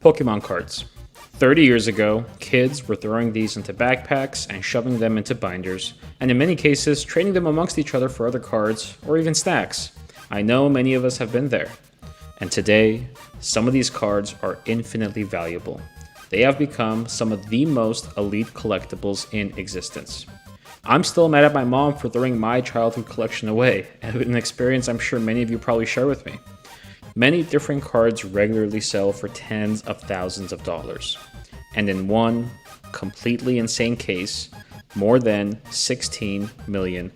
Pokemon cards. 30 years ago, kids were throwing these into backpacks and shoving them into binders, and in many cases, trading them amongst each other for other cards or even snacks. I know many of us have been there. And today, some of these cards are infinitely valuable. They have become some of the most elite collectibles in existence. I'm still mad at my mom for throwing my childhood collection away, an experience I'm sure many of you probably share with me. Many different cards regularly sell for tens of thousands of dollars. And in one completely insane case, more than $16 million.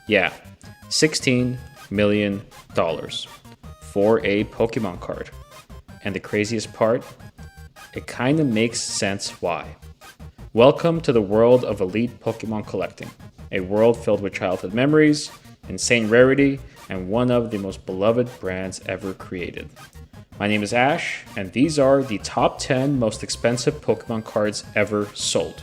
Yeah, $16 million for a Pokemon card. And the craziest part, it kind of makes sense why. Welcome to the world of elite Pokemon collecting, a world filled with childhood memories, insane rarity, and one of the most beloved brands ever created. My name is Ash, and these are the top 10 most expensive Pokemon cards ever sold.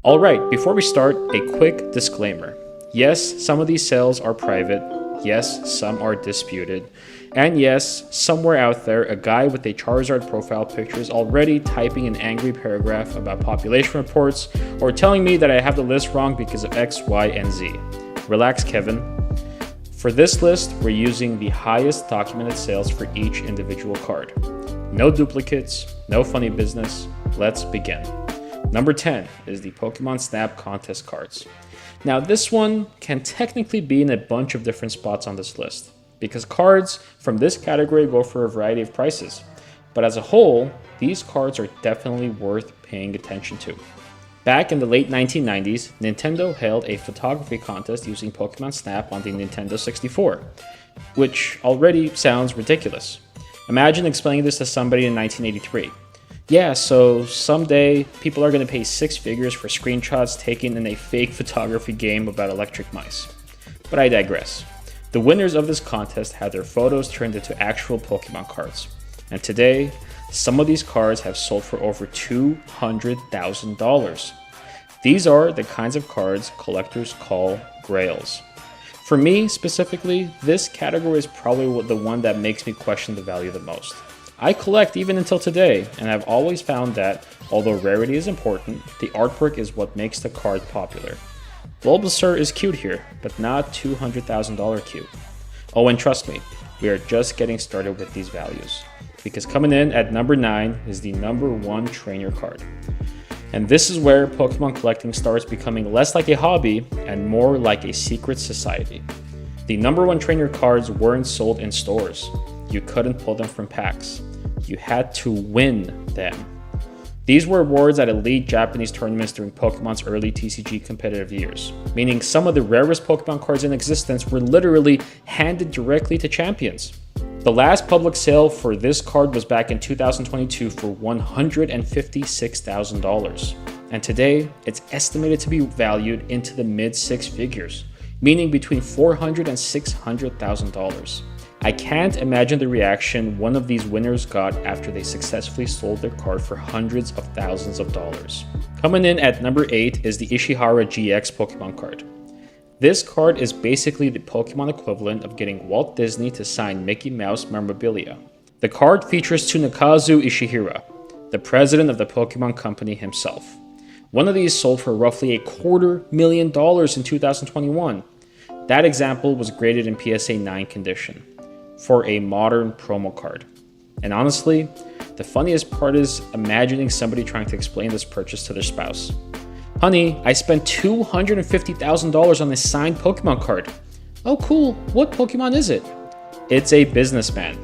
Alright, before we start, a quick disclaimer. Yes, some of these sales are private. Yes, some are disputed. And yes, somewhere out there, a guy with a Charizard profile picture is already typing an angry paragraph about population reports or telling me that I have the list wrong because of X, Y, and Z. Relax, Kevin. For this list, we're using the highest documented sales for each individual card. No duplicates, no funny business. Let's begin. Number 10 is the Pokémon Snap contest cards. Now, this one can technically be in a bunch of different spots on this list, because cards from this category go for a variety of prices. But as a whole, these cards are definitely worth paying attention to. Back in the late 1990s, Nintendo held a photography contest using Pokémon Snap on the Nintendo 64, which already sounds ridiculous. Imagine explaining this to somebody in 1983. Yeah, so someday people are going to pay six figures for screenshots taken in a fake photography game about electric mice. But I digress. The winners of this contest had their photos turned into actual Pokemon cards. And today, some of these cards have sold for over $200,000. These are the kinds of cards collectors call grails. For me specifically, this category is probably the one that makes me question the value the most. I collect even until today, and I've always found that, although rarity is important, the artwork is what makes the card popular. Bulbasaur is cute here, but not $200,000 cute. Oh, and trust me, we are just getting started with these values. Because coming in at number 9 is the number 1 trainer card. And this is where Pokemon collecting starts becoming less like a hobby and more like a secret society. The number 1 trainer cards weren't sold in stores. You couldn't pull them from packs. You had to win them. These were awards at elite Japanese tournaments during Pokemon's early TCG competitive years, meaning some of the rarest Pokemon cards in existence were literally handed directly to champions. The last public sale for this card was back in 2022 for $156,000. And today, it's estimated to be valued into the mid six figures, meaning between $400,000 and $600,000. I can't imagine the reaction one of these winners got after they successfully sold their card for hundreds of thousands of dollars. Coming in at number 8 is the Ishihara GX Pokemon card. This card is basically the Pokemon equivalent of getting Walt Disney to sign Mickey Mouse memorabilia. The card features Tsunekazu Ishihara, the president of the Pokemon Company himself. One of these sold for roughly $250,000 in 2021. That example was graded in PSA 9 condition for a modern promo card. And honestly, the funniest part is imagining somebody trying to explain this purchase to their spouse. Honey, I spent $250,000 on this signed Pokemon card. Oh cool, what Pokemon is it? It's a businessman.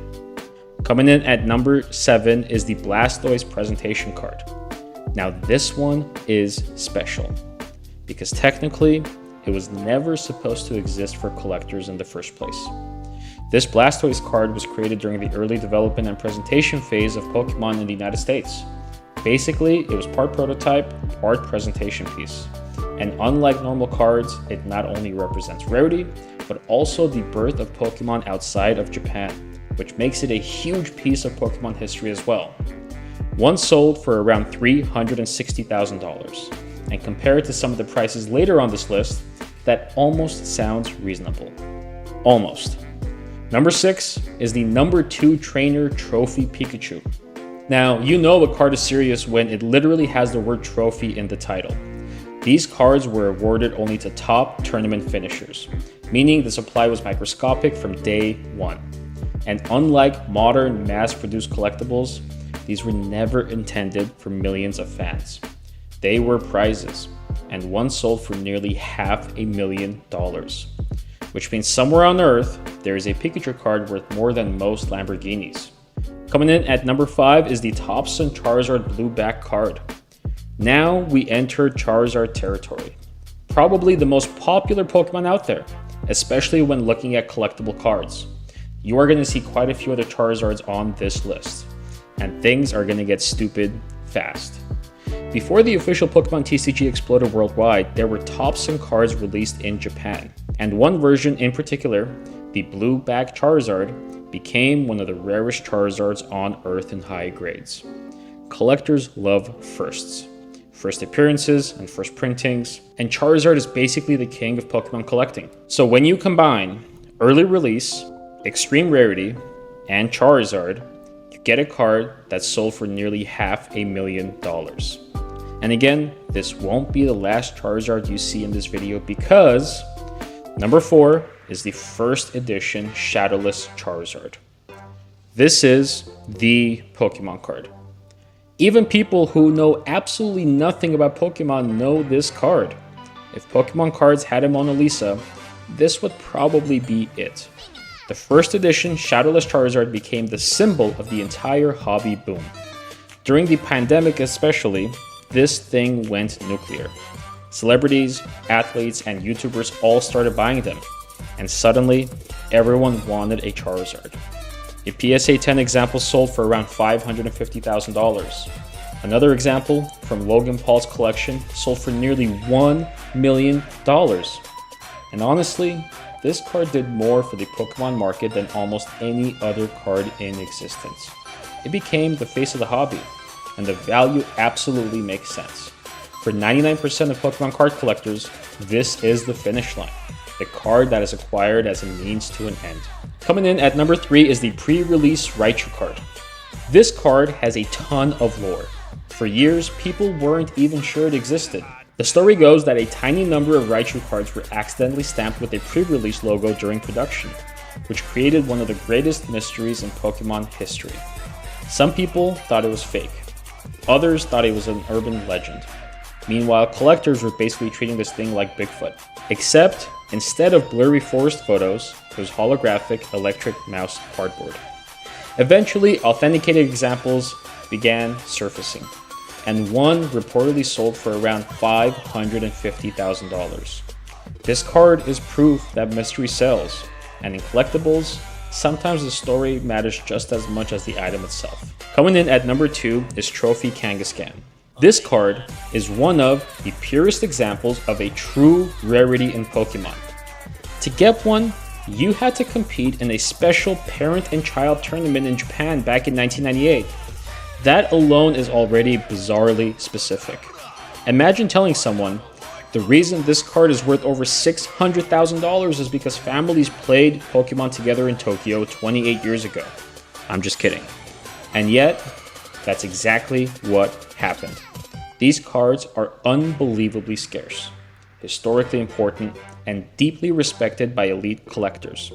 Coming in at number 7 is the Blastoise presentation card. Now this one is special, because technically, it was never supposed to exist for collectors in the first place. This Blastoise card was created during the early development and presentation phase of Pokemon in the United States. Basically, it was part prototype, part presentation piece. And unlike normal cards, it not only represents rarity, but also the birth of Pokemon outside of Japan, which makes it a huge piece of Pokemon history as well. One sold for around $360,000. And compared to some of the prices later on this list, that almost sounds reasonable. Almost. Number 6 is the number 2 trainer trophy Pikachu. Now, you know a card is serious when it literally has the word trophy in the title. These cards were awarded only to top tournament finishers, meaning the supply was microscopic from day one. And unlike modern mass-produced collectibles, these were never intended for millions of fans. They were prizes, and one sold for nearly $500,000, which means somewhere on Earth, there is a Pikachu card worth more than most Lamborghinis. Coming in at number 5 is the Topsun Charizard blue back card. Now we enter Charizard territory. Probably the most popular Pokemon out there, especially when looking at collectible cards. You are going to see quite a few other Charizards on this list, and things are going to get stupid fast. Before the official Pokemon TCG exploded worldwide, there were Topsun cards released in Japan, and one version in particular, the blue back Charizard, became one of the rarest Charizards on Earth in high grades. Collectors love firsts. First appearances and first printings, and Charizard is basically the king of Pokemon collecting. So when you combine early release, extreme rarity, and Charizard, you get a card that's sold for nearly $500,000. And again, this won't be the last Charizard you see in this video because number 4 is the first edition Shadowless Charizard. This is the Pokemon card. Even people who know absolutely nothing about Pokemon know this card. If Pokemon cards had a Mona Lisa, this would probably be it. The first edition Shadowless Charizard became the symbol of the entire hobby boom. During the pandemic especially, this thing went nuclear. Celebrities, athletes, and YouTubers all started buying them, and suddenly everyone wanted a Charizard. A PSA 10 example sold for around $550,000. Another example from Logan Paul's collection sold for nearly $1 million. And honestly, this card did more for the Pokemon market than almost any other card in existence. It became the face of the hobby, and the value absolutely makes sense. For 99% of Pokemon card collectors, this is the finish line. The card that is acquired as a means to an end. Coming in at number 3 is the pre-release Raichu card. This card has a ton of lore. For years, people weren't even sure it existed. The story goes that a tiny number of Raichu cards were accidentally stamped with a pre-release logo during production, which created one of the greatest mysteries in Pokemon history. Some people thought it was fake. Others thought it was an urban legend. Meanwhile, collectors were basically treating this thing like Bigfoot. Except, instead of blurry forest photos, it was holographic electric mouse cardboard. Eventually, authenticated examples began surfacing, and one reportedly sold for around $550,000. This card is proof that mystery sells, and in collectibles, sometimes the story matters just as much as the item itself. Coming in at number 2 is Trophy Kangaskhan. This card is one of the purest examples of a true rarity in Pokemon. To get one, you had to compete in a special parent and child tournament in Japan back in 1998. That alone is already bizarrely specific. Imagine telling someone, the reason this card is worth over $600,000 is because families played Pokemon together in Tokyo 28 years ago. I'm just kidding. And yet, that's exactly what happened. These cards are unbelievably scarce, historically important, and deeply respected by elite collectors.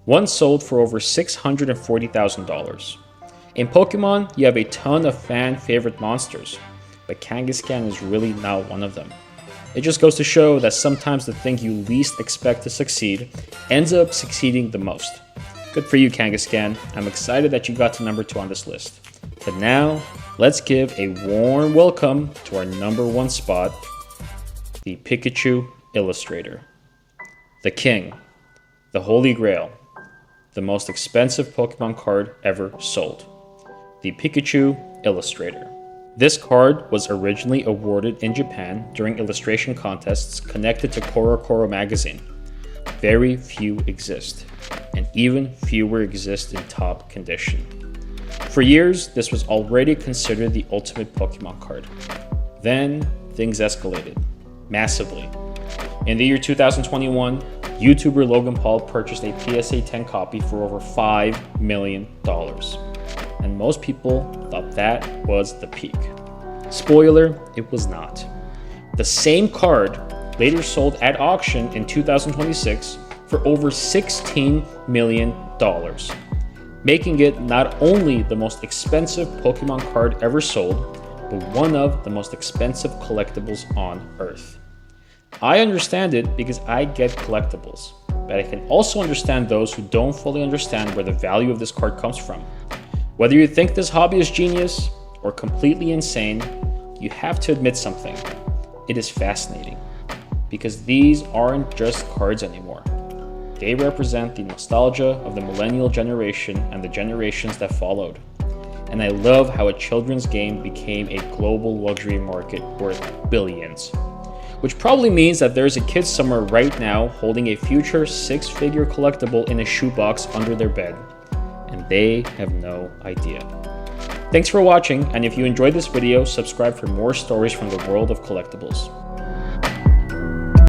One sold for over $640,000. In Pokemon, you have a ton of fan-favorite monsters, but Kangaskhan is really not one of them. It just goes to show that sometimes the thing you least expect to succeed ends up succeeding the most. Good for you, Kangaskhan. I'm excited that you got to number 2 on this list. But now, let's give a warm welcome to our number 1 spot, the Pikachu Illustrator. The king, the holy grail, the most expensive Pokemon card ever sold. The Pikachu Illustrator. This card was originally awarded in Japan during illustration contests connected to CoroCoro magazine. Very few exist, and even fewer exist in top condition. For years, this was already considered the ultimate Pokemon card. Then, things escalated, massively. In the year 2021, YouTuber Logan Paul purchased a PSA 10 copy for over $5 million. And most people thought that was the peak. Spoiler, it was not. The same card later sold at auction in 2026 for over $16 million, making it not only the most expensive Pokemon card ever sold, but one of the most expensive collectibles on Earth. I understand it because I get collectibles, but I can also understand those who don't fully understand where the value of this card comes from. Whether you think this hobby is genius or completely insane, you have to admit something. It is fascinating, because these aren't just cards anymore. They represent the nostalgia of the millennial generation and the generations that followed. And I love how a children's game became a global luxury market worth billions. Which probably means that there's a kid somewhere right now holding a future six-figure collectible in a shoebox under their bed, and they have no idea. Thanks for watching, and if you enjoyed this video, subscribe for more stories from the world of collectibles.